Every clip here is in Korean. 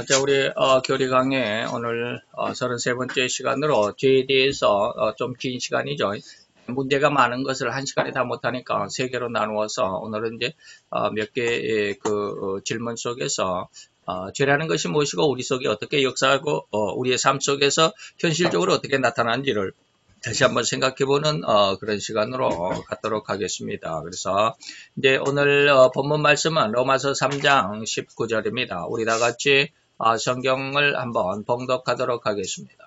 자, 우리 교리 강의 오늘 33번째 시간으로 죄에 대해서 좀 긴 시간이죠. 문제가 많은 것을 한 시간에 다 못하니까 세 개로 나누어서 오늘은 이제 몇 개의 그 질문 속에서 죄라는 것이 무엇이고 우리 속에 어떻게 역사하고 우리의 삶 속에서 현실적으로 어떻게 나타나는지를 다시 한번 생각해보는 그런 시간으로 갖도록 하겠습니다. 그래서 이제 오늘 본문 말씀은 로마서 3장 19절입니다. 우리 다 같이 성경을 한번 봉독하도록 하겠습니다.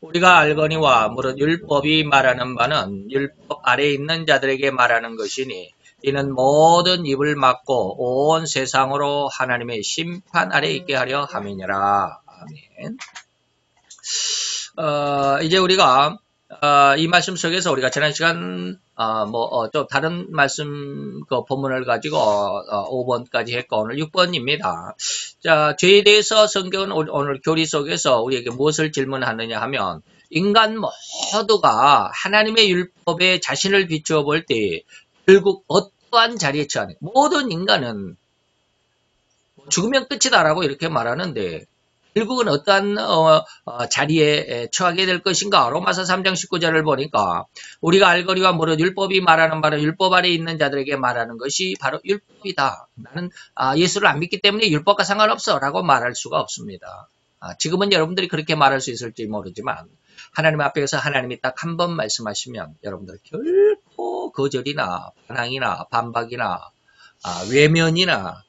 우리가 알거니와 무릇 율법이 말하는 바는 율법 아래에 있는 자들에게 말하는 것이니 이는 모든 입을 막고 온 세상으로 하나님의 심판 아래에 있게 하려 함이니라. 아멘. 이제 우리가 이 말씀 속에서 우리가 지난 시간 좀 다른 말씀 그 본문을 가지고 5번까지 했고 오늘 6번입니다. 자, 죄에 대해서 성경은 오늘 교리 속에서 우리에게 무엇을 질문하느냐 하면 인간 모두가 하나님의 율법에 자신을 비추어 볼 때 결국 어떠한 자리에 처하는 모든 인간은 죽으면 끝이다라고 이렇게 말하는데 결국은 어떠한 자리에 처하게 될 것인가. 로마서 3장 19절을 보니까 우리가 알거니와 무릇 율법이 말하는 바는 율법 아래에 있는 자들에게 말하는 것이 바로 율법이다. 나는 예수를 안 믿기 때문에 율법과 상관없어 라고 말할 수가 없습니다. 지금은 여러분들이 그렇게 말할 수 있을지 모르지만 하나님 앞에서 하나님이 딱 한 번 말씀하시면 여러분들 결코 거절이나 반항이나 반박이나 외면이나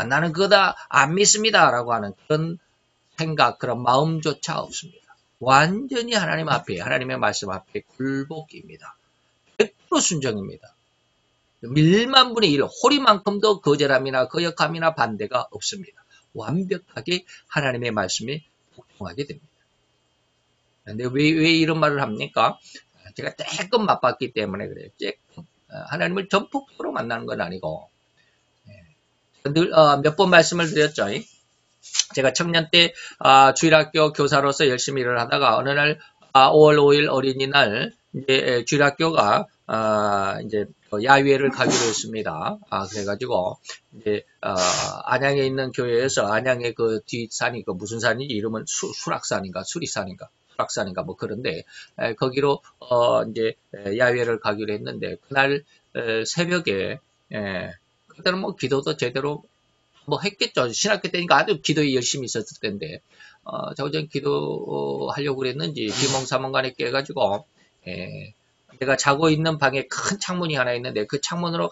나는 그거 다 안 믿습니다 라고 하는 그런 생각, 그런 마음조차 없습니다. 완전히 하나님 앞에, 하나님의 말씀 앞에 굴복입니다. 100% 순종입니다. 밀만분의 1, 호리만큼도 거절함이나 거역함이나 반대가 없습니다. 완벽하게 하나님의 말씀에 복종하게 됩니다. 근데 왜 이런 말을 합니까? 제가 조금 맛봤기 때문에 그래요. 조금. 하나님을 전폭적으로 만나는 건 아니고 몇 번 말씀을 드렸죠. 제가 청년 때 주일학교 교사로서 열심히 일을 하다가 어느 날 5월 5일 어린이날 이제 주일학교가 이제 야유회를 가기로 했습니다. 그래가지고 이제 안양에 있는 교회에서 안양의 그 뒷산이 그 무슨 산인지 이름은 수락산인가 수리산인가 수락산인가 뭐 그런데 거기로 이제 야유회를 가기로 했는데 그날 새벽에 그때는 뭐 기도도 제대로 뭐 했겠죠. 신학교 때니까 아주 기도에 열심히 있었을 텐데 저전 기도하려고 그랬는지 비몽사몽간에 깨가지고 내가 자고 있는 방에 큰 창문이 하나 있는데 그 창문으로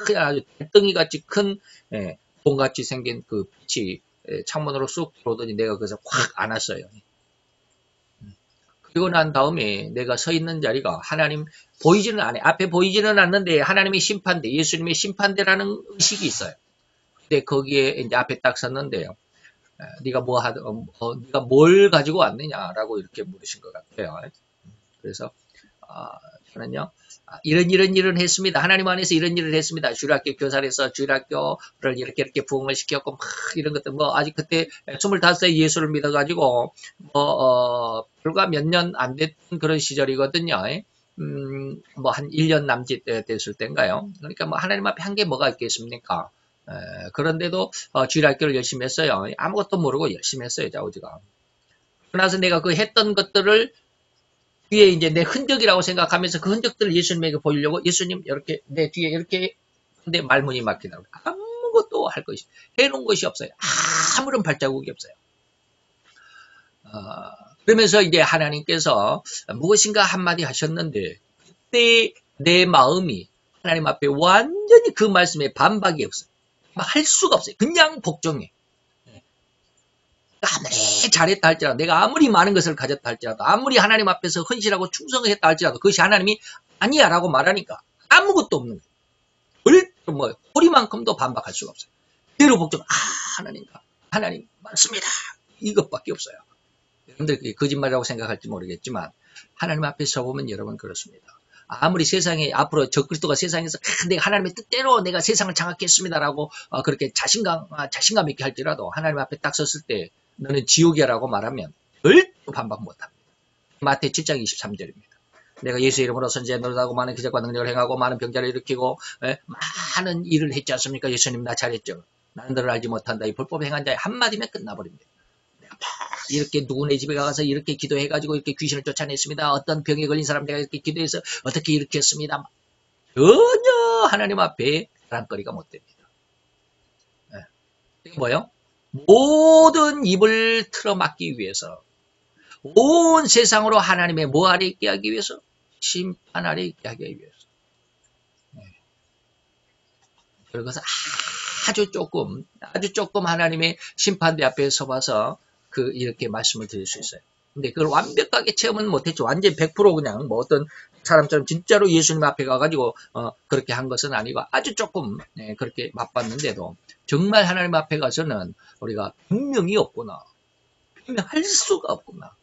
그냥 아주 달덩이같이 큰 돈같이 생긴 그 빛이 창문으로 쑥 들어오더니 내가 그래서 확 안았어요. 그리고 난 다음에 내가 서 있는 자리가 하나님 보이지는 않아요. 앞에 보이지는 않는데 하나님의 심판대, 예수님의 심판대라는 의식이 있어요. 근데 거기에 이제 앞에 딱 섰는데요. 네가 네가 뭘 가지고 왔느냐라고 이렇게 물으신 것 같아요. 그래서 저는요 이런 일은 했습니다. 하나님 안에서 이런 일을 했습니다. 주일학교 교사에서 주일학교를 이렇게 부흥을 시켰고 막 이런 것들 뭐 아직 그때 25세 예수를 믿어가지고 불과 몇 년 안 됐던 그런 시절이거든요. 뭐 한 1년 남짓 됐을 때인가요? 그러니까 뭐 하나님 앞에 한 게 뭐가 있겠습니까? 그런데도 주일학교를 열심히 했어요. 아무것도 모르고 열심히 했어요, 자우지가. 그러나서 내가 그 했던 것들을 뒤에 이제 내 흔적이라고 생각하면서 그 흔적들을 예수님에게 보이려고 예수님 이렇게 내 뒤에 이렇게 근데 말문이 막히더라고요. 아무것도 할 것이 해놓은 것이 없어요. 아무런 발자국이 없어요. 그러면서 이제 하나님께서 무엇인가 한마디 하셨는데 그때 내 마음이 하나님 앞에 완전히 그 말씀에 반박이 없어요. 할 수가 없어요. 그냥 복종해. 아무리 잘했다 할지라도 내가 아무리 많은 것을 가졌다 할지라도 아무리 하나님 앞에서 헌신하고 충성을 했다 할지라도 그것이 하나님이 아니야 라고 말하니까 아무것도 없는 거예요. 뭐 호리만큼도 반박할 수가 없어요. 그대로 복종. 하나님 맞습니다. 이것밖에 없어요. 여러분들 그게 거짓말이라고 생각할지 모르겠지만 하나님 앞에 서보면 여러분 그렇습니다. 아무리 세상에 앞으로 적그리스도가 세상에서 내가 하나님의 뜻대로 내가 세상을 장악했습니다라고 그렇게 자신감 있게 할지라도 하나님 앞에 딱 섰을 때 너는 지옥이야라고 말하면 절대로 반박 못합니다. 마태 7장 23절입니다. 내가 예수 이름으로 선지자 노릇하고 많은 기적과 능력을 행하고 많은 병자를 일으키고 많은 일을 했지 않습니까? 예수님 나 잘했죠. 나는 너를 알지 못한다. 이 불법 행한 자의 한마디면 끝나버립니다. 이렇게 누구네 집에 가서 이렇게 기도해가지고 이렇게 귀신을 쫓아냈습니다. 어떤 병에 걸린 사람 내가 이렇게 기도해서 어떻게 이렇게 했습니다. 전혀 하나님 앞에 자랑거리가 못 됩니다. 네. 이게 뭐예요? 모든 입을 틀어막기 위해서, 온 세상으로 하나님의 뭐 아래 있게 하기 위해서? 심판 아래 있게 하기 위해서. 네. 그래서 아주 조금 하나님의 심판대 앞에 서봐서 이렇게 말씀을 드릴 수 있어요. 근데 그걸 완벽하게 체험은 못했죠. 완전 100% 그냥 뭐 어떤 사람처럼 진짜로 예수님 앞에 가가지고 그렇게 한 것은 아니고 아주 조금 그렇게 맛봤는데도 정말 하나님 앞에 가서는 우리가 분명히 없구나. 분명할 수가 없구나.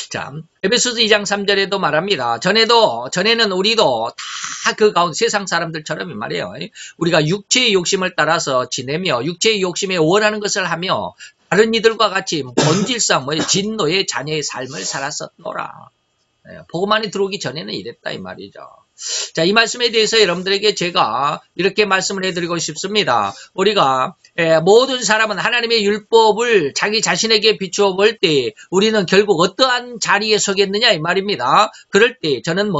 자, 에베소서 2장 3절에도 말합니다. 전에는 우리도 다 그 가운데 세상 사람들처럼 말이에요. 우리가 육체의 욕심을 따라서 지내며 육체의 욕심에 원하는 것을 하며 다른 이들과 같이 본질상 진노의 자녀의 삶을 살았었노라. 복음 안에 들어오기 전에는 이랬다 이 말이죠. 자, 이 말씀에 대해서 여러분들에게 제가 이렇게 말씀을 해드리고 싶습니다. 우리가 모든 사람은 하나님의 율법을 자기 자신에게 비추어 볼 때 우리는 결국 어떠한 자리에 서겠느냐 이 말입니다. 그럴 때 저는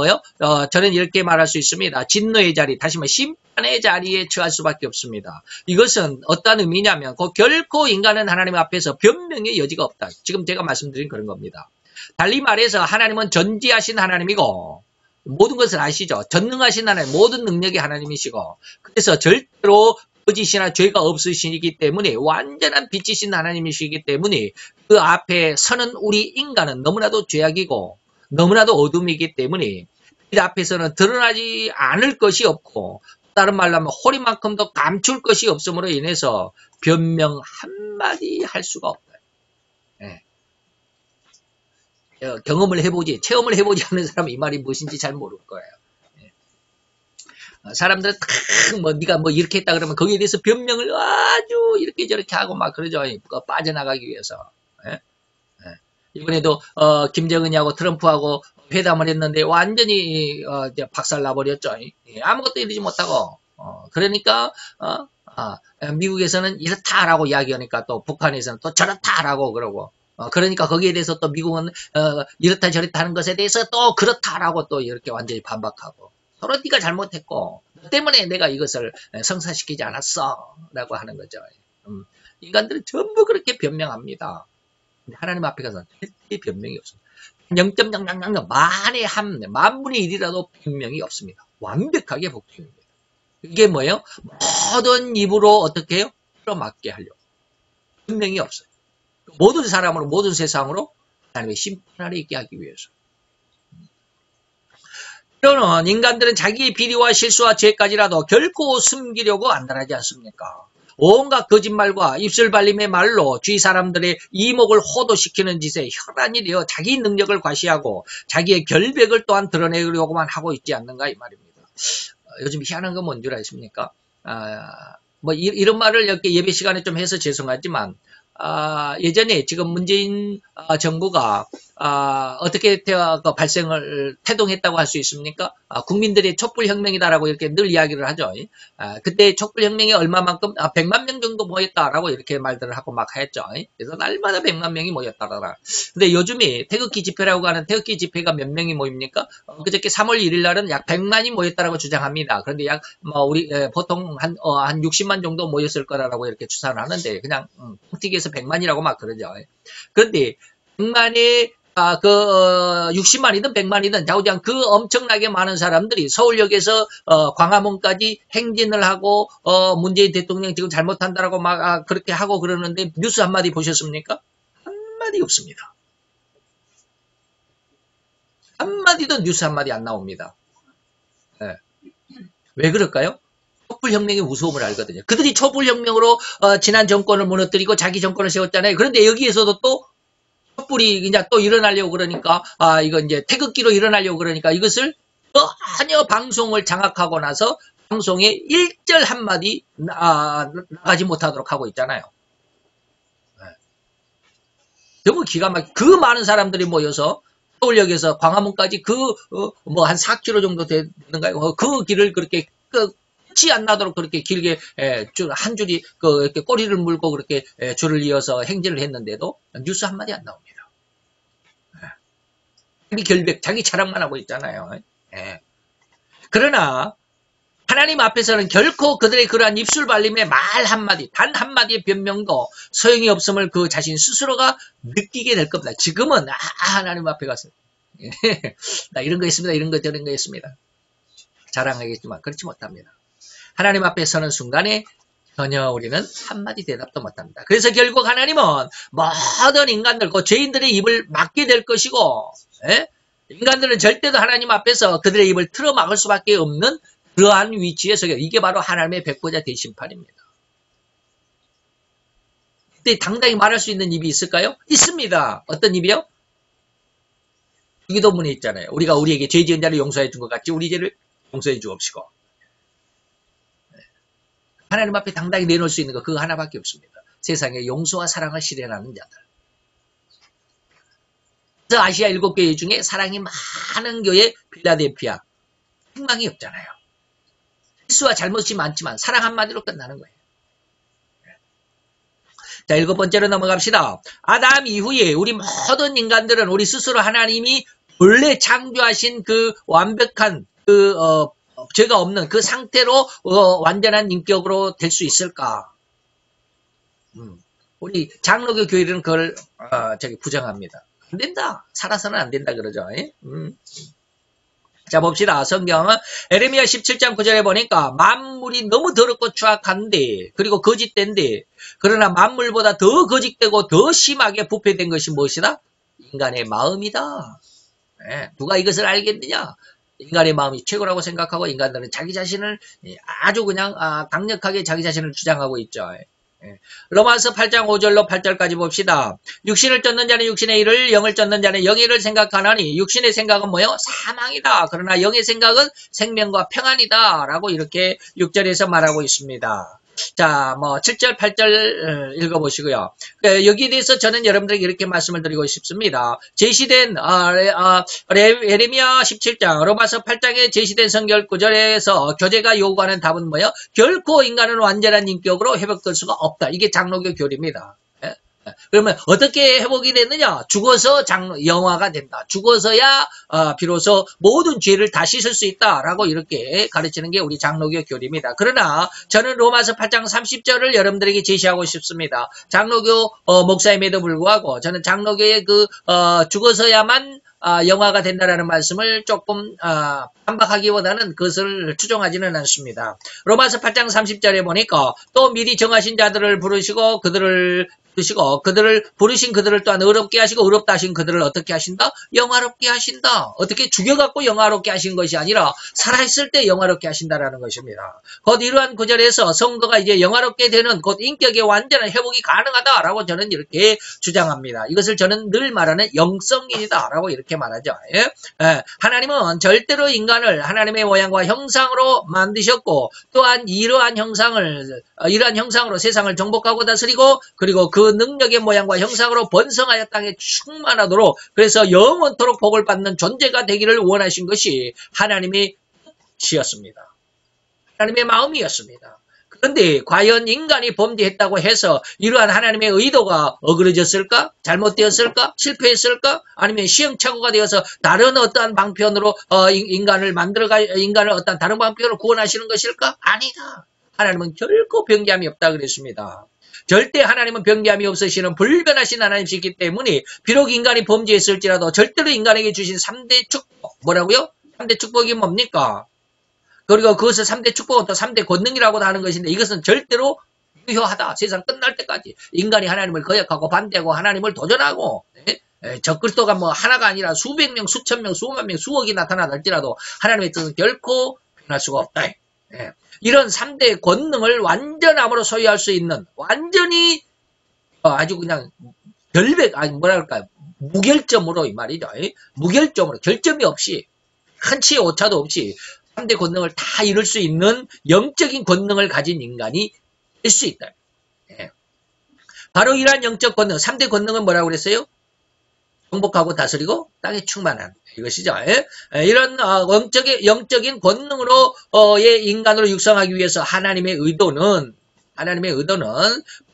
저는 이렇게 말할 수 있습니다. 진노의 자리, 다시 말해 심판의 자리에 처할 수밖에 없습니다. 이것은 어떤 의미냐면 결코 인간은 하나님 앞에서 변명의 여지가 없다. 지금 제가 말씀드린 그런 겁니다. 달리 말해서 하나님은 전지하신 하나님이고 모든 것을 아시죠. 전능하신 하나님, 모든 능력의 하나님이시고 그래서 절대로 거짓이나 죄가 없으시기 때문에 완전한 빛이신 하나님이시기 때문에 그 앞에 서는 우리 인간은 너무나도 죄악이고 너무나도 어둠이기 때문에 그 앞에서는 드러나지 않을 것이 없고 다른 말로 하면 호리만큼도 감출 것이 없음으로 인해서 변명 한마디 할 수가 없다. 네. 경험을 해보지, 체험을 해보지 않는 사람은 이 말이 무엇인지 잘 모를 거예요. 사람들은 네가 이렇게 했다 그러면 거기에 대해서 변명을 아주 이렇게 저렇게 하고 막 그러죠. 빠져나가기 위해서. 이번에도 김정은이하고 트럼프하고 회담을 했는데 완전히 박살 나버렸죠. 아무것도 이루지 못하고. 그러니까 미국에서는 이렇다라고 이야기하니까 또 북한에서는 또 저렇다라고 그러고. 그러니까 거기에 대해서 또 미국은 이렇다 저렇다 하는 것에 대해서 또 그렇다라고 또 이렇게 완전히 반박하고 서로 네가 잘못했고 너 때문에 내가 이것을 성사시키지 않았어 라고 하는 거죠. 인간들은 전부 그렇게 변명합니다. 근데 하나님 앞에 가서 절대 변명이 없습니다. 0.000 만분의 1이라도 변명이 없습니다. 완벽하게 복종입니다. 이게 뭐예요? 모든 입으로 어떻게 해요? 틀어막게 하려고. 변명이 없어요. 모든 사람으로 모든 세상으로 하나님의 심판 아래 있게 하기 위해서. 때로는 인간들은 자기의 비리와 실수와 죄까지라도 결코 숨기려고 안달하지 않습니까? 온갖 거짓말과 입술 발림의 말로 주위 사람들의 이목을 호도시키는 짓에 혈안이 되어 자기 능력을 과시하고 자기의 결백을 또한 드러내려고만 하고 있지 않는가 이 말입니다. 요즘 희한한 건 뭔 줄 아십니까? 이런 말을 이렇게 예배 시간에 좀 해서 죄송하지만 예전에 지금 문재인 정부가 어떻게 태동했다고 할 수 있습니까? 국민들의 촛불혁명이다라고 이렇게 늘 이야기를 하죠. 그때 촛불혁명이 얼마만큼 100만 명 정도 모였다라고 이렇게 말들을 하고 막 했죠. 그래서 날마다 100만 명이 모였다라. 근데 요즘에 태극기 집회라고 하는 태극기 집회가 몇 명이 모입니까? 그저께 3월 1일 날은 약 100만이 모였다라고 주장합니다. 그런데 약 우리 보통 한 60만 정도 모였을 거라고 이렇게 추산을 하는데 그냥 튀기에서 100만이라고 막 그러죠. 그런데 100만에 60만이든 100만이든 자우지간 그 엄청나게 많은 사람들이 서울역에서 광화문까지 행진을 하고 문재인 대통령 지금 잘못한다라고 막 그렇게 하고 그러는데 뉴스 한마디 보셨습니까? 한마디 없습니다. 한마디도 뉴스 한마디 안 나옵니다. 네. 왜 그럴까요? 촛불혁명의 무서움을 알거든요. 그들이 촛불혁명으로 지난 정권을 무너뜨리고 자기 정권을 세웠잖아요. 그런데 여기에서도 또 촛불이 이제 또 일어나려고 그러니까 이거 이제 태극기로 일어나려고 그러니까 이것을 전혀 방송을 장악하고 나서 방송에 일절 한마디 나가지 못하도록 하고 있잖아요. 너무 기가 막히게 그 많은 사람들이 모여서 서울역에서 광화문까지 한 4km 정도 되는가요? 그 길을 그렇게 끝이 안 나도록 그렇게 길게 한 줄이 이렇게 꼬리를 물고 그렇게 줄을 이어서 행진을 했는데도 뉴스 한마디 안 나옵니다. 자기 결백, 자기 자랑만 하고 있잖아요. 그러나 하나님 앞에서는 결코 그들의 그러한 입술 발림의 말 한마디, 단 한마디의 변명도 소용이 없음을 그 자신 스스로가 느끼게 될 겁니다. 지금은 하나님 앞에 가서 나 이런 거 했습니다. 이런 거 저런 거 했습니다. 자랑하겠지만 그렇지 못합니다. 하나님 앞에 서는 순간에 전혀 우리는 한마디 대답도 못합니다. 그래서 결국 하나님은 모든 인간들, 그 죄인들의 입을 막게 될 것이고 인간들은 절대로 하나님 앞에서 그들의 입을 틀어막을 수밖에 없는 그러한 위치에 서게. 이게 바로 하나님의 백보자 대심판입니다. 그때 당당히 말할 수 있는 입이 있을까요? 있습니다. 어떤 입이요? 기도문에 있잖아요. 우리가 우리에게 죄 지은 자를 용서해 준 것 같이 우리 죄를 용서해 주옵시고. 하나님 앞에 당당히 내놓을 수 있는 거 그거 하나밖에 없습니다. 세상에 용서와 사랑을 실현하는 자들. 그래서 아시아 7교회 중에 사랑이 많은 교회 필라델피아 희망이 없잖아요. 실수와 잘못이 많지만 사랑 한마디로 끝나는 거예요. 자, 7번째로 넘어갑시다. 아담 이후에 우리 모든 인간들은 우리 스스로 하나님이 본래 창조하신 그 완벽한 죄가 없는 그 상태로 완전한 인격으로 될 수 있을까? 우리 장로교 교회는 그걸 부정합니다. 안 된다. 살아서는 안 된다 그러죠. 자, 봅시다. 성경은 에레미야 17장 9절에 보니까 만물이 너무 더럽고 추악한데 그리고 거짓된데 그러나 만물보다 더 거짓되고 더 심하게 부패된 것이 무엇이다? 인간의 마음이다. 누가 이것을 알겠느냐? 인간의 마음이 최고라고 생각하고 인간들은 자기 자신을 아주 그냥 강력하게 자기 자신을 주장하고 있죠. 로마서 8장 5절로 8절까지 봅시다. 육신을 쫓는 자는 육신의 일을, 영을 쫓는 자는 영의 일을 생각하나니 육신의 생각은 뭐요? 사망이다. 그러나 영의 생각은 생명과 평안이다. 라고 이렇게 6절에서 말하고 있습니다. 자, 7절, 8절 읽어보시고요. 여기에 대해서 저는 여러분들에게 이렇게 말씀을 드리고 싶습니다. 제시된 에레미야 17장, 로마서 8장에 제시된 성경 구절에서 교제가 요구하는 답은 뭐예요? 결코 인간은 완전한 인격으로 회복될 수가 없다. 이게 장로교 교리입니다. 그러면 어떻게 회복이 됐느냐? 죽어서 영화가 된다. 죽어서야 비로소 모든 죄를 다 씻을 수 있다라고 이렇게 가르치는 게 우리 장로교 교리입니다. 그러나 저는 로마서 8장 30절을 여러분들에게 제시하고 싶습니다. 장로교 목사임에도 불구하고 저는 장로교의 죽어서야만 영화가 된다라는 말씀을 조금 반박하기보다는 그것을 추종하지는 않습니다. 로마서 8장 30절에 보니까 또 미리 정하신 자들을 부르시고 그들을 부르신 그들을 또한 의롭게 하시고 의롭다 하신 그들을 어떻게 하신다? 영화롭게 하신다. 어떻게 죽여갖고 영화롭게 하신 것이 아니라 살아있을 때 영화롭게 하신다라는 것입니다. 곧 이러한 구절에서 성도가 이제 영화롭게 되는 곧 인격의 완전한 회복이 가능하다라고 저는 이렇게 주장합니다. 이것을 저는 늘 말하는 영성인이다라고 이렇게 말하죠. 하나님은 절대로 인간을 하나님의 모양과 형상으로 만드셨고 또한 이러한 형상으로 세상을 정복하고 다스리고 그리고 그 능력의 모양과 형상으로 번성하여 땅에 충만하도록 그래서 영원토록 복을 받는 존재가 되기를 원하신 것이 하나님의 뜻이었습니다. 하나님의 마음이었습니다. 그런데 과연 인간이 범죄했다고 해서 이러한 하나님의 의도가 어그러졌을까? 잘못되었을까? 실패했을까? 아니면 시행착오가 되어서 다른 어떠한 방편으로 인간을 어떤 다른 방편으로 구원하시는 것일까? 아니다. 하나님은 결코 변개함이 없다 그랬습니다. 절대 하나님은 변개함이 없으시는 불변하신 하나님이시기 때문에 비록 인간이 범죄했을지라도 절대로 인간에게 주신 3대 축복 뭐라고요? 3대 축복이 뭡니까? 그리고 그것을 3대 축복 또 3대 권능이라고도 하는 것인데 이것은 절대로 유효하다. 세상 끝날 때까지 인간이 하나님을 거역하고 반대하고 하나님을 도전하고 적글도가 하나가 아니라 수백 명, 수천 명, 수만 명, 수억이 나타나다 할지라도 하나님의 뜻은 결코 변할 수가 없다. 이런 3대 권능을 완전함으로 소유할 수 있는 완전히 아주 그냥 무결점으로 이 말이죠. 무결점으로 결점이 없이 한치의 오차도 없이 3대 권능을 다 이룰 수 있는 영적인 권능을 가진 인간이 될 수 있다. 바로 이러한 영적 권능, 3대 권능은 뭐라고 그랬어요? 정복하고 다스리고 땅에 충만한 이것이죠. 이런 영적인 권능으로의 인간으로 육성하기 위해서 하나님의 의도는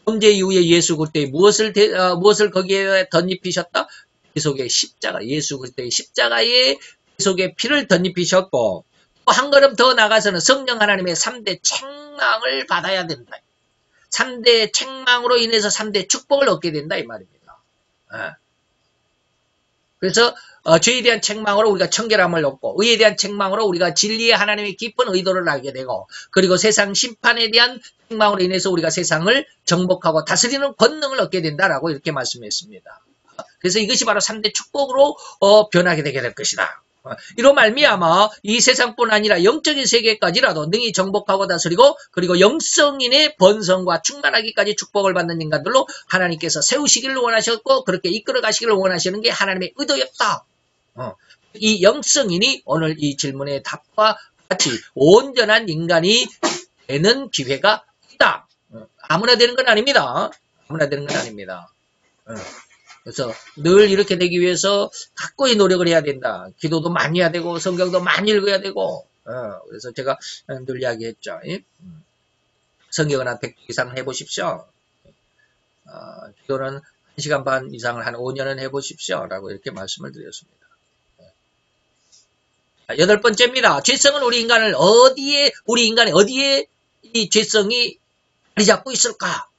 범죄 이후에 예수 그리스도의 무엇을 거기에 덧입히셨다? 계속의 십자가, 예수 그리스도의 십자가에 계속의 피를 덧입히셨고, 또 한 걸음 더 나가서는 성령 하나님의 3대 책망을 받아야 된다. 3대 책망으로 인해서 3대 축복을 얻게 된다 이 말입니다. 그래서 죄에 대한 책망으로 우리가 청결함을 얻고, 의에 대한 책망으로 우리가 진리의 하나님의 깊은 의도를 알게 되고, 그리고 세상 심판에 대한 책망으로 인해서 우리가 세상을 정복하고 다스리는 권능을 얻게 된다라고 이렇게 말씀했습니다. 그래서 이것이 바로 3대 축복으로 변하게 되게 될 것이다. 이로 말미암아 이 세상뿐 아니라 영적인 세계까지라도 능히 정복하고 다스리고, 그리고 영성인의 번성과 충만하기까지 축복을 받는 인간들로 하나님께서 세우시기를 원하셨고, 그렇게 이끌어 가시기를 원하시는 게 하나님의 의도였다. 이 영성인이 오늘 이 질문의 답과 같이 온전한 인간이 되는 기회가 있다. 아무나 되는 건 아닙니다. 아무나 되는 건 아닙니다. 그래서 늘 이렇게 되기 위해서 각고의 노력을 해야 된다. 기도도 많이 해야 되고, 성경도 많이 읽어야 되고, 그래서 제가 늘 이야기했죠. 성경은 한 100개 이상 해보십시오. 기도는 1시간 반 이상을 한 5년은 해보십시오. 라고 이렇게 말씀을 드렸습니다. 8번째입니다. 죄성은 우리 인간이 어디에 이 죄성이 자리 잡고 있을까?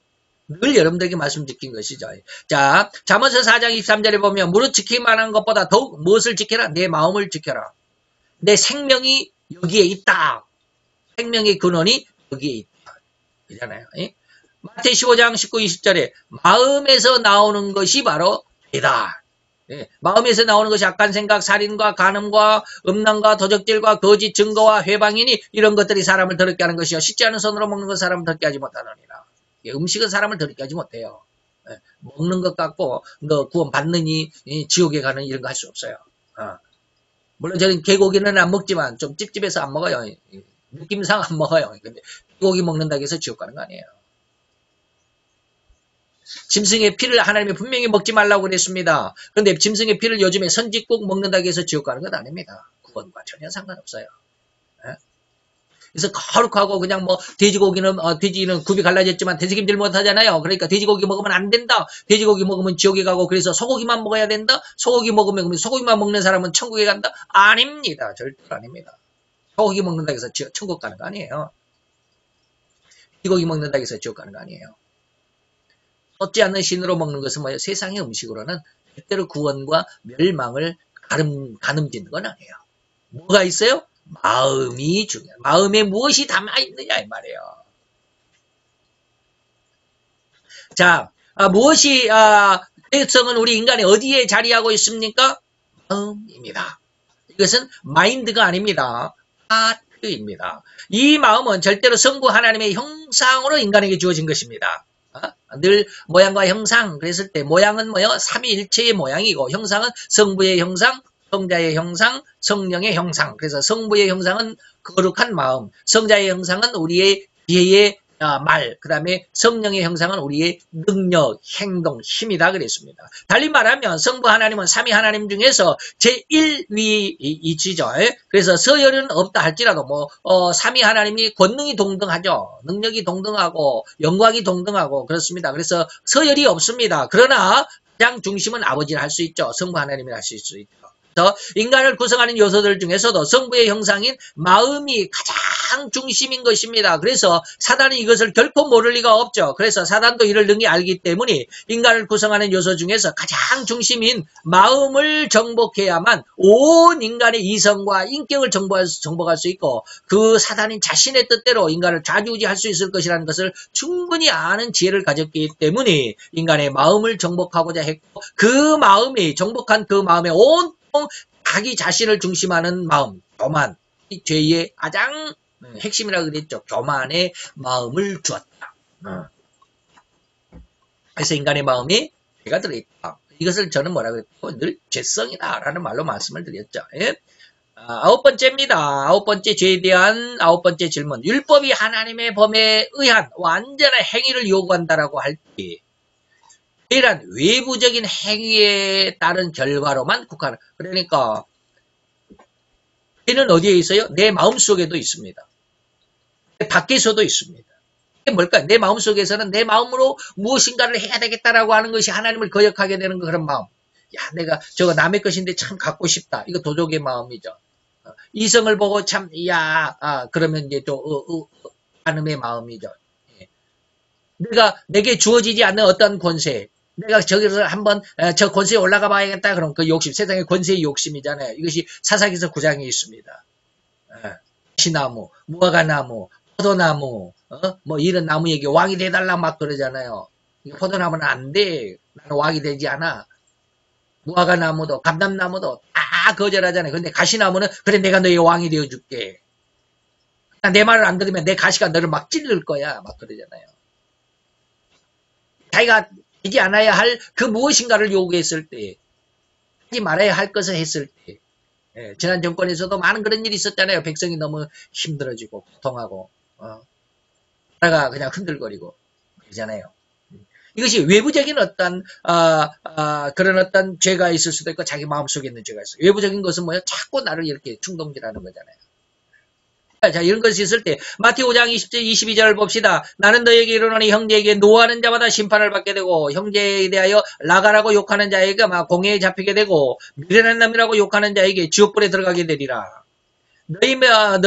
늘 여러분들에게 말씀드린 것이죠. 자, 잠언서 4장 23절에 보면 무릇 지키기만 하는 것보다 더욱 무엇을 지켜라? 내 마음을 지켜라. 내 생명이 여기에 있다. 생명의 근원이 여기에 있다. 그잖아요. 마태 15장 19, 20절에 마음에서 나오는 것이 바로 죄다. 마음에서 나오는 것이 악한 생각, 살인과 간음과 음란과 도적질과 거짓 증거와 회방이니 이런 것들이 사람을 더럽게 하는 것이요 씻지 않은 손으로 먹는 것 사람을 더럽게 하지 못하느니라. 음식은 사람을 더럽게 하지 못해요. 먹는 것 갖고 너 구원 받느니 지옥에 가는 이런 거 할 수 없어요. 물론 저는 개고기는 안 먹지만 좀 찝찝해서 안 먹어요. 느낌상 안 먹어요. 근데 개고기 먹는다고 해서 지옥 가는 거 아니에요. 짐승의 피를 하나님이 분명히 먹지 말라고 그랬습니다. 그런데 짐승의 피를 요즘에 선짓국 먹는다고 해서 지옥 가는 건 아닙니다. 구원과 전혀 상관없어요. 그래서 거룩하고 그냥 뭐 돼지는 굽이 갈라졌지만 되새김질 못하잖아요. 그러니까 돼지고기 먹으면 안 된다. 돼지고기 먹으면 지옥에 가고, 그래서 소고기만 먹어야 된다. 소고기 먹으면 소고기만 먹는 사람은 천국에 간다. 아닙니다. 절대로 아닙니다. 소고기 먹는다고 해서 천국 가는 거 아니에요. 돼지고기 먹는다고 해서 지옥 가는 거 아니에요. 썩지 않는 신으로 먹는 것은 뭐예요? 세상의 음식으로는 절대로 구원과 멸망을 가늠짓는 건 아니에요. 뭐가 있어요? 마음이 중요해요. 마음에 무엇이 담아있느냐 이 말이에요. 자, 무엇이 죄성은 우리 인간이 어디에 자리하고 있습니까? 마음입니다. 이것은 마인드가 아닙니다. 하트입니다. 이 마음은 절대로 성부 하나님의 형상으로 인간에게 주어진 것입니다. 늘 모양과 형상 그랬을 때 모양은 뭐예요? 삼위일체의 모양이고, 형상은 성부의 형상, 성자의 형상, 성령의 형상. 그래서 성부의 형상은 거룩한 마음, 성자의 형상은 우리의 지혜의 말, 그 다음에 성령의 형상은 우리의 능력, 행동, 힘이다 그랬습니다. 달리 말하면 성부 하나님은 삼위 하나님 중에서 제1위이시죠. 그래서 서열은 없다 할지라도 삼위 하나님이 권능이 동등하죠. 능력이 동등하고 영광이 동등하고 그렇습니다. 그래서 서열이 없습니다. 그러나 가장 중심은 아버지를 할 수 있죠. 성부 하나님이 할 수 있죠. 인간을 구성하는 요소들 중에서도 성부의 형상인 마음이 가장 중심인 것입니다. 그래서 사단은 이것을 결코 모를 리가 없죠. 그래서 사단도 이를 능히 알기 때문에 인간을 구성하는 요소 중에서 가장 중심인 마음을 정복해야만 온 인간의 이성과 인격을 정복할 수 있고, 그 사단인 자신의 뜻대로 인간을 좌지우지할 수 있을 것이라는 것을 충분히 아는 지혜를 가졌기 때문에 인간의 마음을 정복하고자 했고, 그 마음이 정복한 그 마음에 온통 자기 자신을 중심하는 마음, 교만, 이 죄의 가장 핵심이라고 그랬죠. 교만의 마음을 주었다. 그래서 인간의 마음이 죄가 들어있다. 이것을 저는 뭐라고 했고, 늘 죄성이다라는 말로 말씀을 드렸죠. 예? 9번째입니다. 9번째 죄에 대한 9번째 질문. 율법이 하나님의 범에 의한 완전한 행위를 요구한다라고 할 때, 죄란 외부적인 행위에 따른 결과로만 국한. 그러니까 죄는 어디에 있어요? 내 마음속에도 있습니다. 밖에서도 있습니다. 이게 뭘까? 내 마음속에서는 내 마음으로 무엇인가를 해야 되겠다라고 하는 것이 하나님을 거역하게 되는 그런 마음. 야, 내가 저거 남의 것인데 참 갖고 싶다. 이거 도적의 마음이죠. 이성을 보고 참, 그러면 이제 또, 간음의 마음이죠. 예. 내게 주어지지 않는 어떤 권세. 내가 저기서 한번, 저 권세에 올라가 봐야겠다. 그럼 그 욕심, 세상의 권세의 욕심이잖아요. 이것이 사사기서 9장에 있습니다. 시나무, 무화과나무, 포도나무, 뭐 이런 나무 얘기, 왕이 돼달라 막 그러잖아요. 포도나무는 안 돼. 나는 왕이 되지 않아. 무화과나무도, 감람나무도 다 거절하잖아요. 근데 가시나무는, 그래, 내가 너의 왕이 되어줄게. 내 말을 안 들으면 내 가시가 너를 막 찔를 거야. 막 그러잖아요. 자기가 되지 않아야 할 그 무엇인가를 요구했을 때, 하지 말아야 할 것을 했을 때, 지난 정권에서도 많은 그런 일이 있었잖아요. 백성이 너무 힘들어지고, 고통하고, 나라가 그냥 흔들거리고, 그러잖아요. 이것이 외부적인 어떤, 그런 어떤 죄가 있을 수도 있고, 자기 마음속에 있는 죄가 있어요. 외부적인 것은 뭐예요? 자꾸 나를 이렇게 충동질하는 거잖아요. 자, 이런 것이 있을 때, 마태오 5장 20절, 22절 봅시다. 나는 너에게 이르노니 형제에게 노하는 자마다 심판을 받게 되고, 형제에 대하여 라가라고 욕하는 자에게 막 공회에 잡히게 되고, 미련한 놈이라고 욕하는 자에게 지옥불에 들어가게 되리라. 나는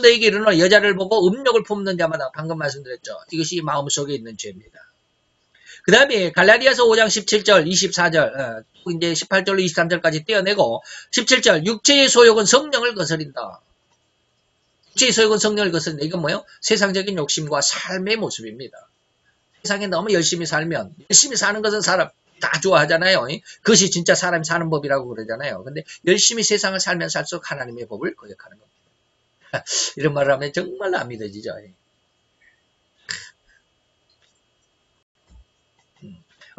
너에게 이르노니 여자를 보고 음욕을 품는 자마다, 방금 말씀드렸죠. 이것이 마음속에 있는 죄입니다. 그 다음에 갈라디아서 5장 17절, 24절, 이제 18절로 23절까지 떼어내고, 17절, 육체의 소욕은 성령을 거스린다. 육체의 소욕은 성령을 거스린다. 이건 뭐예요? 세상적인 욕심과 삶의 모습입니다. 세상에 너무 열심히 살면, 열심히 사는 것은 사람 다 좋아하잖아요. 그것이 진짜 사람이 사는 법이라고 그러잖아요. 근데 열심히 세상을 살면 살수록 하나님의 법을 거역하는 겁니다. 이런 말을 하면 정말 안 믿어지죠.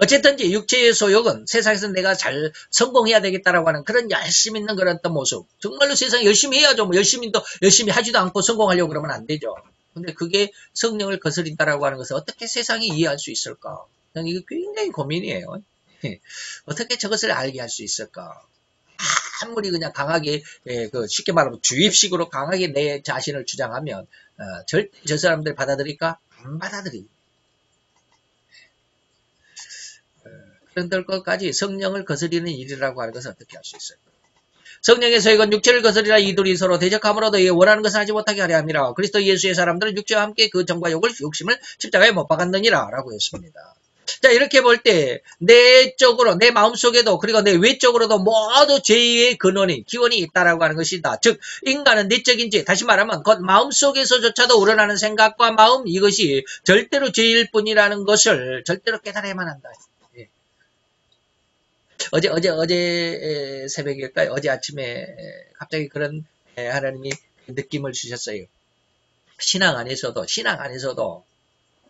어쨌든지 육체의 소욕은 세상에서 내가 잘 성공해야 되겠다라고 하는 그런 열심 있는 그런 어떤 모습. 정말로 세상에 열심히 해야죠. 뭐 열심히 하지도 않고 성공하려고 그러면 안 되죠. 근데 그게 성령을 거스린다라고 하는 것을 어떻게 세상이 이해할 수 있을까? 저는 이거 굉장히 고민이에요. 어떻게 저것을 알게 할 수 있을까? 아무리 그냥 강하게, 쉽게 말하면 주입식으로 강하게 내 자신을 주장하면, 절대 저 사람들 받아들일까? 안 받아들이. 그런 것까지 성령을 거스리는 일이라고 하는 것을 어떻게 할 수 있을까? 성령의 소욕은 육체를 거스리라 이들이 서로 대적함으로도 원하는 것을 하지 못하게 하려 함이라. 그리스도 예수의 사람들은 육체와 함께 그 정과 욕심을 십자가에 못 박았느니라 라고 했습니다. 자, 이렇게 볼 때 내적으로 내 마음속에도 그리고 내 외적으로도 모두 죄의 근원이 기원이 있다라고 하는 것이다. 즉 인간은 내적인 죄, 다시 말하면 곧 마음속에서조차도 우러나는 생각과 마음, 이것이 절대로 죄일 뿐이라는 것을 절대로 깨달아야만 한다. 어제 새벽일까요? 어제 아침에 갑자기 그런 하나님이 느낌을 주셨어요. 신앙 안에서도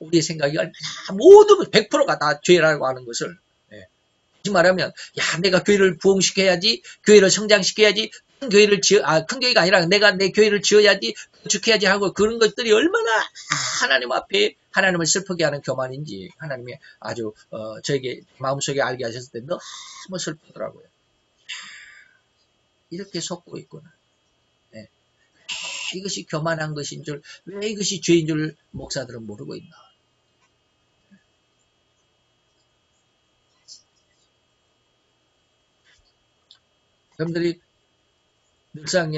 우리의 생각이 얼마나 모두 100%가 다 죄라고 하는 것을, 다시 말하면, 내가 교회를 부흥시켜야지, 교회를 성장시켜야지, 큰 교회가 아니라 내가 내 교회를 지어야지, 건축해야지 하고 그런 것들이 얼마나 하나님 앞에 하나님을 슬프게 하는 교만인지 하나님이 아주 저에게 마음속에 알게 하셨을 때 너무 슬프더라고요. 이렇게 속고 있구나. 네. 이것이 교만한 것인 줄, 왜 이것이 죄인 줄 목사들은 모르고 있나. 여러분들이 늘상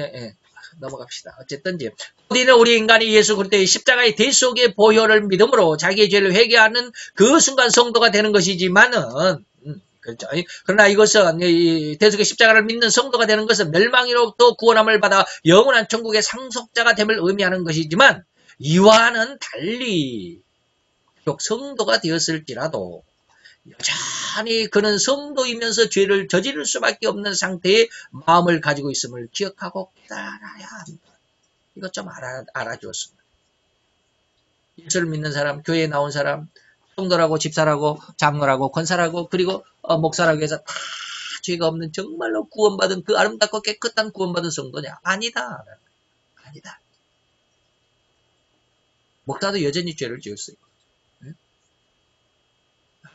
넘어갑시다. 어쨌든지 우리는 우리 인간이 예수 그리스도의 십자가의 대속의 보혈을 믿음으로 자기의 죄를 회개하는 그 순간 성도가 되는 것이지만은, 그렇죠. 그러나 이것은 대속의 십자가를 믿는 성도가 되는 것은 멸망으로부터 구원함을 받아 영원한 천국의 상속자가 됨을 의미하는 것이지만, 이와는 달리 비록 성도가 되었을지라도 여전히 그는 성도이면서 죄를 저지를 수밖에 없는 상태의 마음을 가지고 있음을 기억하고 깨달아야 합니다. 이것 좀 알아주었습니다. 예수를 믿는 사람, 교회에 나온 사람, 성도라고 집사라고 장로라고 권사라고 그리고 목사라고 해서 다 죄가 없는 정말로 구원받은 그 아름답고 깨끗한 구원받은 성도냐? 아니다. 아니다. 목사도 여전히 죄를 지었어요.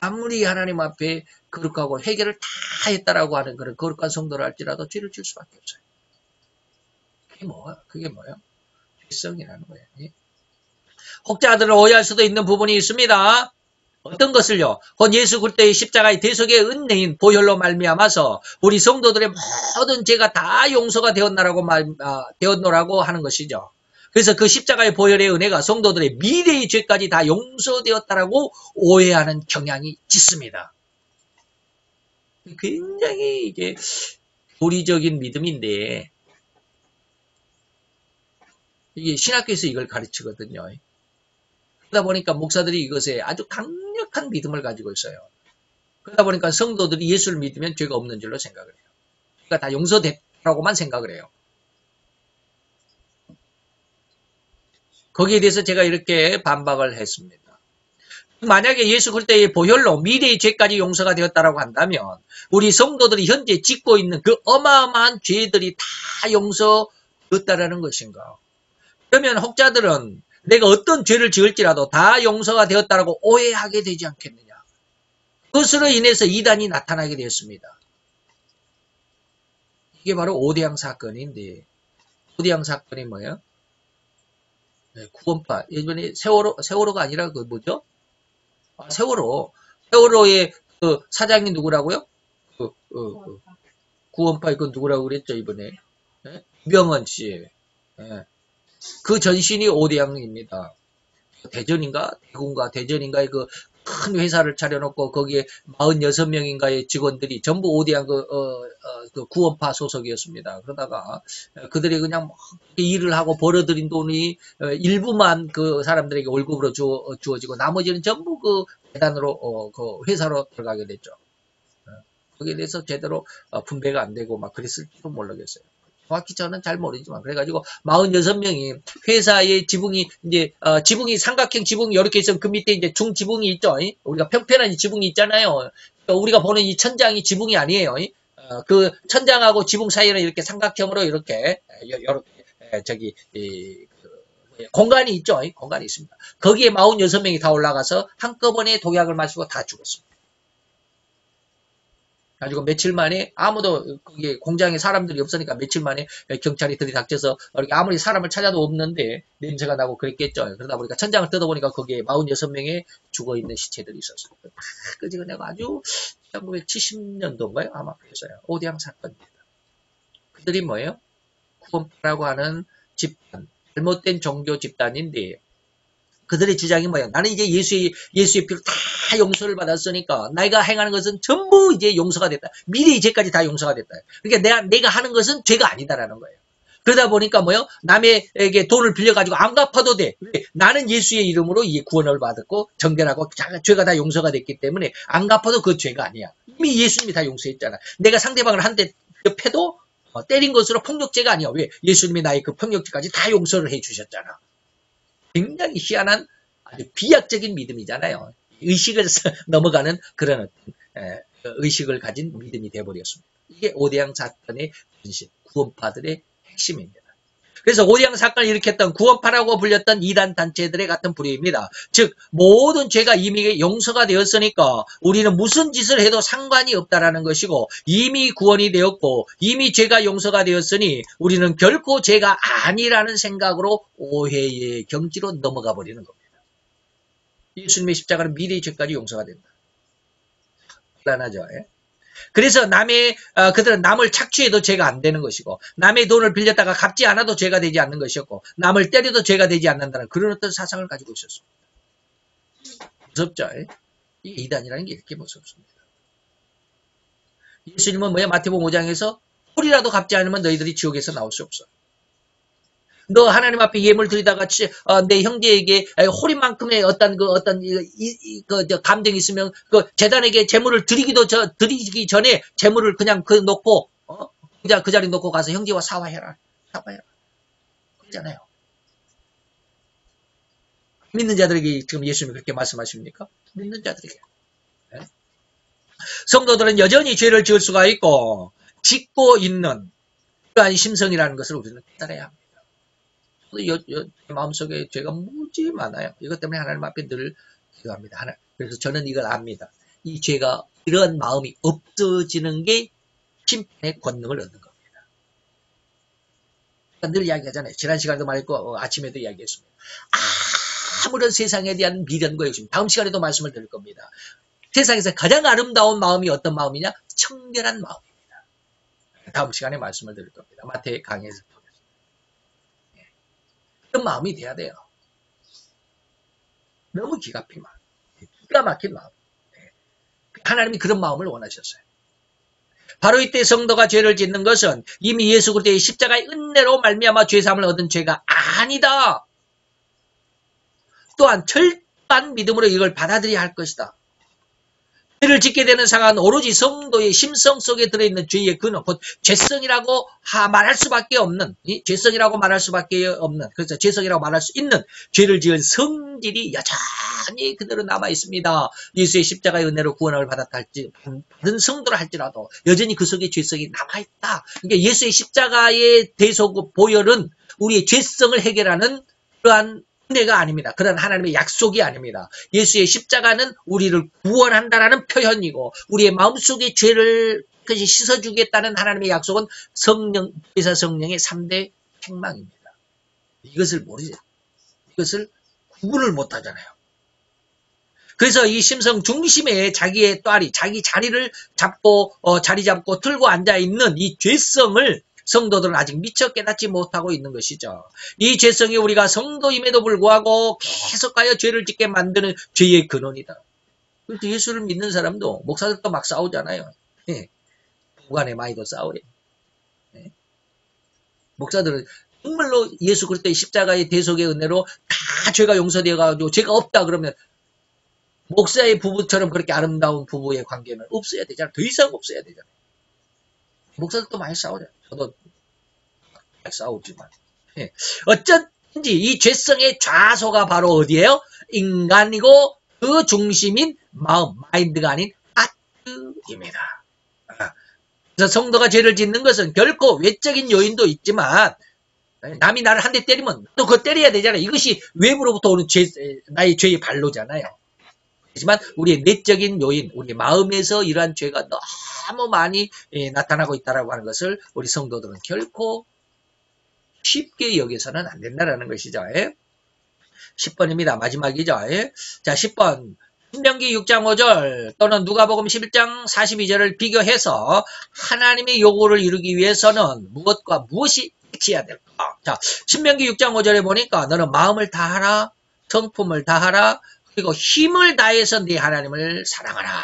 아무리 하나님 앞에 거룩하고 회개를 다 했다라고 하는 그런 거룩한 성도를 할지라도 죄를 지을 수밖에 없어요. 그게 뭐예요? 죄성이라는 거예요. 혹자들을 오해할 수도 있는 부분이 있습니다. 어떤 것을요? 곧 예수 그리스도의 십자가의 대속의 은혜인 보혈로 말미암아서 우리 성도들의 모든 죄가 다 용서가 되었노라고 하는 것이죠. 그래서 그 십자가의 보혈의 은혜가 성도들의 미래의 죄까지 다 용서되었다라고 오해하는 경향이 짙습니다. 굉장히 이게 도리적인 믿음인데 이게 신학교에서 이걸 가르치거든요. 그러다 보니까 목사들이 이것에 아주 강력한 믿음을 가지고 있어요. 그러다 보니까 성도들이 예수를 믿으면 죄가 없는 줄로 생각을 해요. 그러니까 다 용서됐다고만 생각을 해요. 거기에 대해서 제가 이렇게 반박을 했습니다. 만약에 예수 그리스도의 보혈로 미래의 죄까지 용서가 되었다고 한다면 우리 성도들이 현재 짓고 있는 그 어마어마한 죄들이 다 용서되었다라는 것인가? 그러면 혹자들은 내가 어떤 죄를 지을지라도 다 용서가 되었다라고 오해하게 되지 않겠느냐? 그것으로 인해서 이단이 나타나게 되었습니다. 이게 바로 오대양 사건인데, 오대양 사건이 뭐예요? 구원파. 이번에 세월호가 아니라 그 뭐죠? 세월호의 그 사장이 누구라고요? 구원파 그 누구라고 그랬죠 이번에? 이병헌 씨. 그 전신이 오대양입니다. 대전인가? 대구인가? 대전인가의 그 큰 회사를 차려놓고 거기에 46명인가의 직원들이 전부 오대양 그 구원파 소속이었습니다. 그러다가 그들이 그냥 일을 하고 벌어들인 돈이 일부만 그 사람들에게 월급으로 주어지고 나머지는 전부 그 재단으로 그 회사로 들어가게 됐죠. 거기에 대해서 제대로 분배가 안 되고 막 그랬을지도 모르겠어요. 정확히 저는 잘 모르지만 그래가지고 46명이 회사의 지붕이 이제 지붕이 삼각형 지붕이 이렇게 있으면 그 밑에 이제 중지붕이 있죠. 우리가 평평한 지붕이 있잖아요. 우리가 보는 이 천장이 지붕이 아니에요. 그 천장하고 지붕 사이에는 이렇게 삼각형으로 이렇게 저기 공간이 있죠. 공간이 있습니다. 거기에 46명이 다 올라가서 한꺼번에 독약을 마시고 다 죽었습니다. 가지고 며칠 만에 아무도 거기 공장에 사람들이 없으니까 며칠 만에 경찰이 들이닥쳐서 아무리 사람을 찾아도 없는데 냄새가 나고 그랬겠죠. 그러다 보니까 천장을 뜯어보니까 거기에 46명의 죽어있는 시체들이 있었어요. 다 끄집어내고 아주 1970년도인가요? 아마 그랬어요. 오대양 사건입니다. 그들이 뭐예요? 구원파라고 하는 집단, 잘못된 종교 집단인데 그들의 주장이 뭐야? 나는 이제 예수의 피로 다 용서를 받았으니까 내가 행하는 것은 전부 이제 용서가 됐다. 미래의 죄까지 다 용서가 됐다. 그러니까 내가 하는 것은 죄가 아니다라는 거예요. 그러다 보니까 뭐요? 남에게 돈을 빌려가지고 안 갚아도 돼. 나는 예수의 이름으로 이 구원을 받았고 정결하고 죄가 다 용서가 됐기 때문에 안 갚아도 그 죄가 아니야. 이미 예수님이 다 용서했잖아. 내가 상대방을 한 대 패도 때린 것으로 폭력죄가 아니야. 왜? 예수님이 나의 그 폭력죄까지 다 용서를 해주셨잖아. 굉장히 희한한 아주 비약적인 믿음이잖아요. 의식을 넘어가는 그런 의식을 가진 믿음이 되어버렸습니다. 이게 오대양 사건의 진실, 구원파들의 핵심입니다. 그래서 오대양 사건을 일으켰던 구원파라고 불렸던 이단 단체들의 같은 부류입니다. 즉 모든 죄가 이미 용서가 되었으니까 우리는 무슨 짓을 해도 상관이 없다라는 것이고 이미 구원이 되었고 이미 죄가 용서가 되었으니 우리는 결코 죄가 아니라는 생각으로 오해의 경지로 넘어가 버리는 겁니다. 예수님의 십자가는 미래의 죄까지 용서가 된다. 곤란하죠. 그래서 그들은 남을 착취해도 죄가 안 되는 것이고, 남의 돈을 빌렸다가 갚지 않아도 죄가 되지 않는 것이었고, 남을 때려도 죄가 되지 않는다는 그런 어떤 사상을 가지고 있었습니다. 무섭죠? 이 이단이라는 게 이렇게 무섭습니다. 예수님은 뭐야? 마태복음 5장에서 홀이라도 갚지 않으면 너희들이 지옥에서 나올 수 없어. 너 하나님 앞에 예물 드리다가 내 형제에게 홀인만큼의 어떤 감정이 있으면 그 재단에게 재물을 드리기 전에 재물을 그냥 놓고 그 자리 놓고 가서 형제와 사과해라. 그러잖아요. 믿는 자들에게 지금 예수님이 그렇게 말씀하십니까? 믿는 자들에게. 성도들은 여전히 죄를 지을 수가 있고 짓고 있는 그러한 심성이라는 것을 우리는 깨달아야 합니다. 마음속에 죄가 무지 많아요. 이것 때문에 하나님 앞에 늘 기도합니다. 그래서 저는 이걸 압니다. 이 죄가 이러한 마음이 없어지는 게 심판의 권능을 얻는 겁니다. 늘 이야기하잖아요. 지난 시간에도 말했고 아침에도 이야기했습니다. 아무런 세상에 대한 미련과 욕심, 다음 시간에도 말씀을 드릴 겁니다. 세상에서 가장 아름다운 마음이 어떤 마음이냐? 청결한 마음입니다. 다음 시간에 말씀을 드릴 겁니다. 마태 강의에서 보겠습니다. 그런 마음이 돼야 돼요. 너무 기가 막힌 마음. 하나님이 그런 마음을 원하셨어요. 바로 이때 성도가 죄를 짓는 것은 이미 예수 그리스도의 십자가의 은혜로 말미암아 죄사함을 얻은 죄가 아니다. 또한 철저한 믿음으로 이걸 받아들여야 할 것이다. 죄를 짓게 되는 상황은 오로지 성도의 심성 속에 들어있는 죄의 근원, 곧 죄성이라고 말할 수밖에 없는, 그래서 죄성이라고 말할 수 있는 죄를 지은 성질이 여전히 그대로 남아있습니다. 예수의 십자가의 은혜로 구원을 받은 성도라 할지라도 여전히 그 속에 죄성이 남아있다. 그러니까 예수의 십자가의 대속 보혈은 우리의 죄성을 해결하는 그러한 은혜가 아닙니다. 그런 하나님의 약속이 아닙니다. 예수의 십자가는 우리를 구원한다라는 표현이고 우리의 마음속의 죄를 그것이 씻어주겠다는 하나님의 약속은 의사 성령의 3대 책망입니다. 이것을 모르죠. 이것을 구분을 못하잖아요. 그래서 이 심성 중심에 자기의 또아리, 자기 자리를 자리 잡고 틀고 앉아있는 이 죄성을 성도들은 아직 미처 깨닫지 못하고 있는 것이죠. 이 죄성이 우리가 성도임에도 불구하고 계속하여 죄를 짓게 만드는 죄의 근원이다. 그래서 예수를 믿는 사람도 목사들도 막 싸우잖아요. 부간에 많이도 싸우래. 목사들은 정말로 예수 그리스도의 십자가의 대속의 은혜로 다 죄가 용서되어가지고 죄가 없다 그러면 목사의 부부처럼 그렇게 아름다운 부부의 관계는 없어야 되잖아요. 더 이상 없어야 되잖아요. 목사들도 많이 싸우잖아요. 저도 싸우지만. 어쩐지 이 죄성의 좌소가 바로 어디예요? 인간이고 그 중심인 마음, 마인드가 아닌 하트입니다. 그래서 성도가 죄를 짓는 것은 결코 외적인 요인도 있지만 남이 나를 한 대 때리면 또 그거 때려야 되잖아요. 이것이 외부로부터 오는 나의 죄의 발로잖아요. 하지만 우리의 내적인 요인, 우리 마음에서 이러한 죄가 너무 많이 나타나고 있다고 하는 것을 우리 성도들은 결코 쉽게 여기서는 안 된다라는 것이죠. 10번입니다. 마지막이죠. 자, 10번. 신명기 6장 5절 또는 누가복음 11장 42절을 비교해서 하나님의 요구를 이루기 위해서는 무엇과 무엇이 일치해야 될까? 자, 신명기 6장 5절에 보니까 너는 마음을 다하라, 성품을 다하라, 그리고 힘을 다해서 네 하나님을 사랑하라.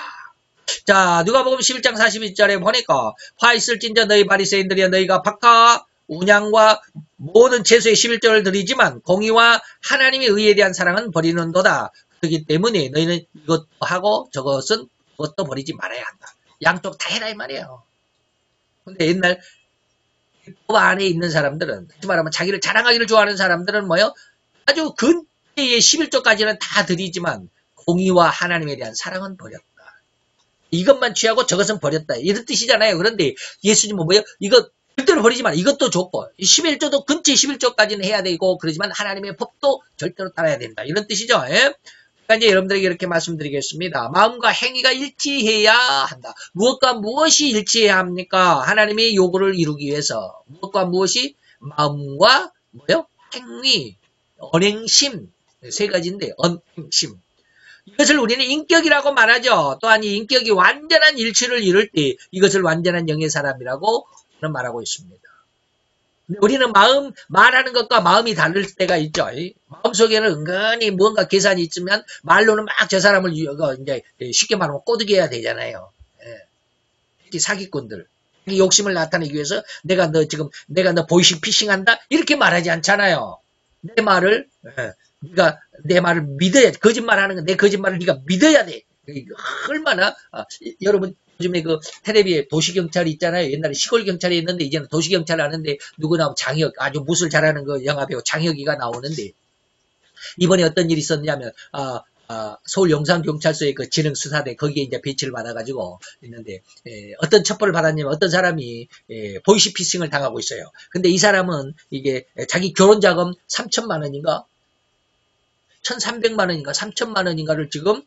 자, 누가복음 11장 42절에 보니까 화 있을진저 너희 바리새인들이여 너희가 박하 운양과 모든 채소의 11절을 드리지만 공의와 하나님의 의에 대한 사랑은 버리는도다. 그렇기 때문에 너희는 이것도 하고 그것도 버리지 말아야 한다. 양쪽 다 해라 이 말이에요. 근데 옛날 법 안에 있는 사람들은, 다시 말하면 자기를 자랑하기를 좋아하는 사람들은 뭐요? 아주 근처의 11조까지는 다 드리지만 공의와 하나님에 대한 사랑은 버렸다. 이것만 취하고 저것은 버렸다. 이런 뜻이잖아요. 그런데 예수님은 뭐예요? 이거 절대로 버리지만 이것도 좋고 11조도 근처 11조까지는 해야 되고 그러지만 하나님의 법도 절대로 따라야 된다. 이런 뜻이죠. 그러니까 이제 여러분들에게 이렇게 말씀드리겠습니다. 마음과 행위가 일치해야 한다. 무엇과 무엇이 일치해야 합니까? 하나님의 요구를 이루기 위해서 무엇과 무엇이 마음과 뭐요? 행위, 언행심 세 가지인데 언행심. 이것을 우리는 인격이라고 말하죠. 또한 이 인격이 완전한 일치를 이룰 때 이것을 완전한 영의 사람이라고 말하고 있습니다. 우리는 말하는 것과 마음이 다를 때가 있죠. 마음속에는 은근히 무언가 계산이 있으면 말로는 막 저 사람을 이제 쉽게 말하면 꼬드겨야 되잖아요. 특히 사기꾼들. 욕심을 나타내기 위해서 내가 너 보이싱피싱한다? 이렇게 말하지 않잖아요. 내 말을 믿어야 돼. 거짓말하는 건 내 거짓말을 네가 믿어야 돼. 얼마나 여러분 요즘에 그 텔레비에 도시경찰이 있잖아요. 옛날에 시골경찰이 있는데 이제는 도시경찰 하는데 누구 나오면 장혁, 아주 무술 잘하는 그 영화배우 장혁이가 나오는데 이번에 어떤 일이 있었냐면 서울 용산경찰서의 그 지능수사대 거기에 이제 배치를 받아가지고 있는데 어떤 첩보를 받았냐면 어떤 사람이 보이시피싱을 당하고 있어요. 근데 이 사람은 이게 자기 결혼자금 3천만 원인가 1,300만 원인가 3천만 원인가를 지금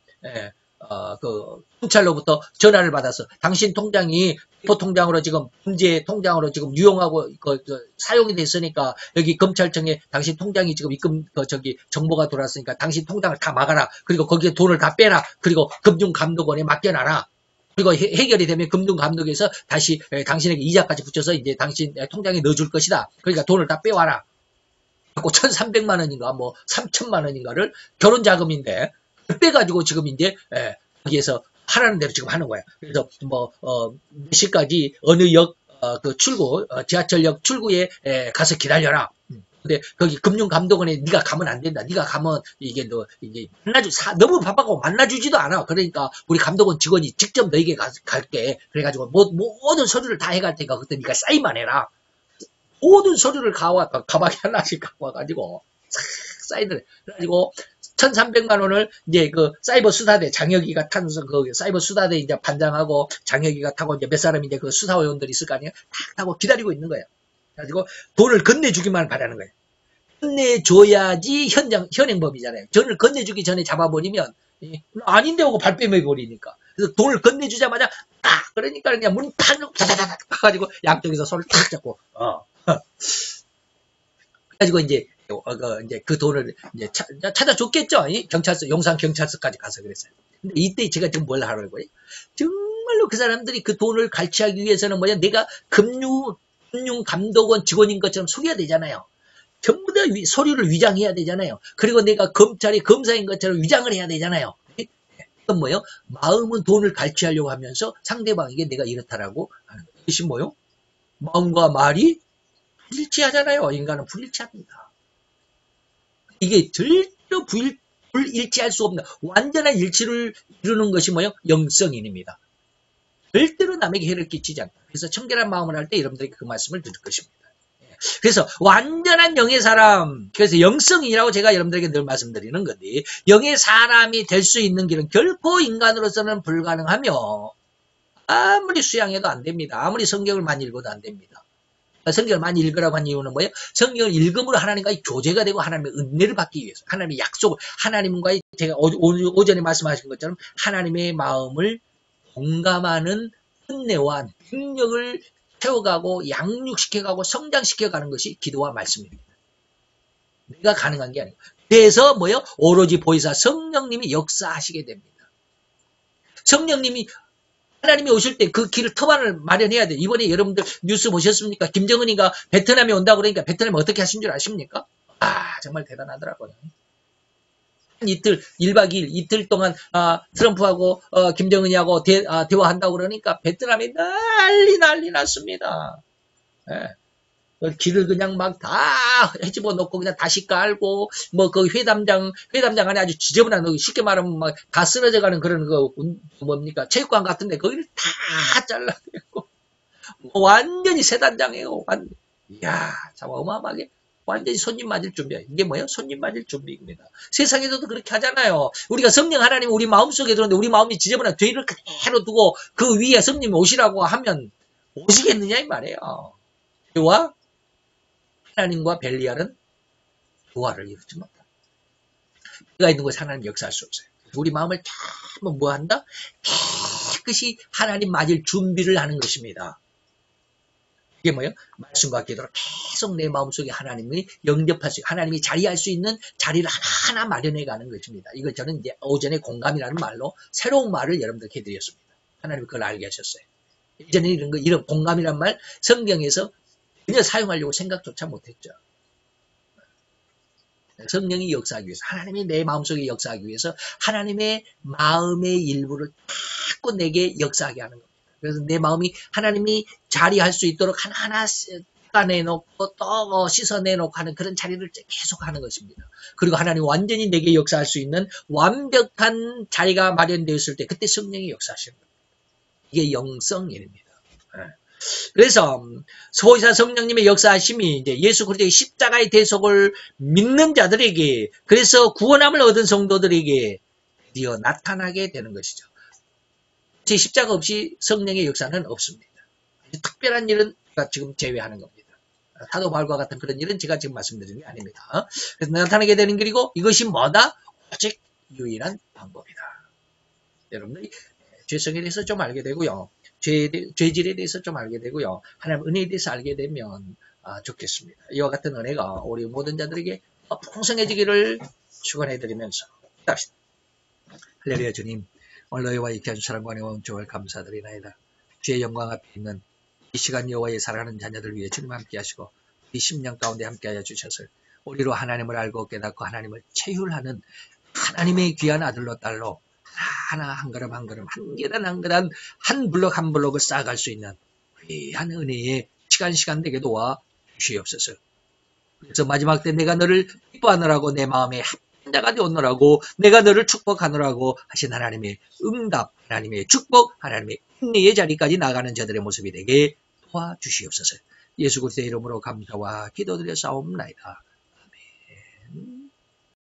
경찰로부터 전화를 받아서 당신 통장이 대포 통장으로 지금 문제 통장으로 지금 유용하고 사용이 됐으니까 여기 검찰청에 당신 통장이 지금 입금 정보가 돌았으니까 당신 통장을 다 막아라. 그리고 거기에 돈을 다 빼라. 그리고 금융감독원에 맡겨놔라. 그리고 해결이 되면 금융감독에서 다시 당신에게 이자까지 붙여서 이제 당신 통장에 넣어줄 것이다. 그러니까 돈을 다 빼와라. 갖고 1,300만 원인가 뭐 3,000만 원인가를 결혼자금인데 빼가지고 지금 이제 거기에서 하라는 대로 지금 하는 거야. 그래서 몇 시까지 어느 역 출구 지하철역 출구에 가서 기다려라. 근데 거기 금융감독원에 네가 가면 안 된다. 네가 가면 이게 이게 너무 바빠고 만나주지도 않아. 그러니까 우리 감독원 직원이 직접 너에게 갈게. 그래가지고 모든 서류를 다 해갈 테니까 그때 네가 사인만 해라. 모든 서류를 가방에 하나씩 갖고 와가지고 사인을 해. 그래가지고 1,300만 원을 이제 사이버 수사대 장혁이가 타면서 사이버 수사대 이제 반장하고 장혁이가 타고 이제 몇 사람이 이제 수사원들이 있을 거 아니에요. 탁 타고 기다리고 있는 거예요. 그래가지고 돈을 건네주기만 바라는 거예요. 건네줘야지 현행범이잖아요. 돈을 건네주기 전에 잡아버리면 아닌데 하고 발뺌해 버리니까. 그래서 돈을 건네주자마자 딱 그러니까 그냥 문 탁 다다다닥 가지고 양쪽에서 손을 탁 잡고 그래가지고 이제 그 돈을 이제 찾아줬겠죠. 경찰서, 용산 경찰서까지 가서 그랬어요. 근데 이때 제가 지금 뭘 하라고요? 정말로 그 사람들이 그 돈을 갈취하기 위해서는 내가 금융감독원 직원인 것처럼 속여야 되잖아요. 전부 다 서류를 위장해야 되잖아요. 그리고 내가 검사인 것처럼 위장을 해야 되잖아요. 이건 뭐요? 마음은 돈을 갈취하려고 하면서 상대방에게 내가 이렇다라고 하는 것이 뭐요? 마음과 말이 불일치하잖아요. 인간은 불일치합니다. 이게 절대로 불일치할 수 없는 완전한 일치를 이루는 것이 뭐요? 영성인입니다. 절대로 남에게 해를 끼치지 않다. 그래서 청결한 마음을 할 때 여러분들에게 그 말씀을 드릴 것입니다. 그래서 완전한 영의 사람, 그래서 영성인이라고 제가 여러분들에게 늘 말씀드리는 건데 영의 사람이 될 수 있는 길은 결코 인간으로서는 불가능하며 아무리 수양해도 안 됩니다. 아무리 성경을 많이 읽어도 안 됩니다. 성경을 많이 읽으라고 한 이유는 뭐예요? 성경을 읽음으로 하나님과의 교제가 되고 하나님의 은혜를 받기 위해서 하나님의 약속을 하나님과의 제가 오전에 말씀하신 것처럼 하나님의 마음을 공감하는 은혜와 능력을 채워가고 양육시켜가고 성장시켜가는 것이 기도와 말씀입니다. 내가 가능한 게 아니고 그래서 뭐예요? 오로지 보혜사 성령님이 역사하시게 됩니다. 성령님이 하나님이 오실 때 그 길을 터반을 마련해야 돼요. 이번에 여러분들 뉴스 보셨습니까? 김정은이가 베트남에 온다고 그러니까 베트남에 어떻게 하신 줄 아십니까? 정말 대단하더라고요. 이틀 1박 2일 이틀 동안 트럼프하고 김정은이하고 대화한다고 그러니까 베트남이 난리 났습니다. 길을 그냥 막 다 헤집어 놓고 그냥 다시 깔고 그 회담장 안에 아주 지저분한 쉽게 말하면 막 다 쓰러져 가는 그런 뭡니까 체육관 같은데 거기를 다 잘라내고 완전히 세단장이에요. 이야 참 어마어마하게 완전히 손님 맞을 준비야. 이게 뭐예요? 손님 맞을 준비입니다. 세상에서도 그렇게 하잖아요. 우리가 성령 하나님 우리 마음속에 들었는데 우리 마음이 지저분한 죄를 그대로 두고 그 위에 성님이 오시라고 하면 오시겠느냐 이 말이에요. 죄와 하나님과 벨리알은 조화를 이루지 못한다. 죄가 있는 곳에 하나님 역사할 수 없어요. 우리 마음을 다 뭐한다? 깨끗이 하나님 맞을 준비를 하는 것입니다. 이게 뭐예요? 말씀과 기도로 계속 내 마음속에 하나님이 영접할 수 있고 하나님이 자리할 수 있는 자리를 하나하나 마련해 가는 것입니다. 이걸 저는 이제 오전에 공감이라는 말로 새로운 말을 여러분들께 해드렸습니다. 하나님이 그걸 알게 하셨어요. 예전에 이런 공감이란 말 성경에서 전혀 사용하려고 생각조차 못했죠. 성령이 역사하기 위해서 하나님이 내 마음속에 역사하기 위해서 하나님의 마음의 일부를 자꾸 내게 역사하게 하는 겁니다. 그래서 내 마음이 하나님이 자리할 수 있도록 하나하나 닦아내놓고 또 씻어내놓고 하는 그런 자리를 계속 하는 것입니다. 그리고 하나님 완전히 내게 역사할 수 있는 완벽한 자리가 마련되어 있을 때 그때 성령이 역사하시는 겁니다. 이게 영성일입니다. 그래서 소이사 성령님의 역사하심이 이제 예수 그리스도의 십자가의 대속을 믿는 자들에게 그래서 구원함을 얻은 성도들에게 드디어 나타나게 되는 것이죠. 제 십자가 없이 성령의 역사는 없습니다. 특별한 일은 제가 지금 제외하는 겁니다. 사도 바울과 같은 그런 일은 제가 지금 말씀드리는 게 아닙니다. 그래서 나타나게 되는 길이고 이것이 뭐다? 오직 유일한 방법이다. 여러분들이 죄성에 대해서 좀 알게 되고요. 죄질에 대해서 좀 알게 되고요. 하나님 은혜에 대해서 알게 되면 좋겠습니다. 이와 같은 은혜가 우리 모든 자들에게 풍성해지기를 축원해드리면서 기도합시다. 할렐루야 주님, 오늘 너희와 이 귀한 사랑과 영광을 감사드리나이다. 주의 영광 앞에 있는 이 시간 여호와의 사랑하는 자녀들 위해 주님 함께 하시고 이 심령 가운데 함께 하여 주셔서 우리로 하나님을 알고 깨닫고 하나님을 체휼하는 하나님의 귀한 아들로 딸로 하나 한 걸음 한 걸음 한 계단 한 계단 한 블록 한 블록을 쌓아갈 수 있는 귀한 은혜의 시간 되게 도와 주시옵소서. 그래서 마지막 때 내가 너를 기뻐하느라고 내 마음에 합한 자가 되었노라고 내가 너를 축복하느라고 하신 하나님의 응답, 하나님의 축복, 하나님의 은혜의 자리까지 나가는 자들의 모습이 되게 도와주시옵소서. 예수 그리스도의 이름으로 감사와 기도드려 싸움나이다. 아멘.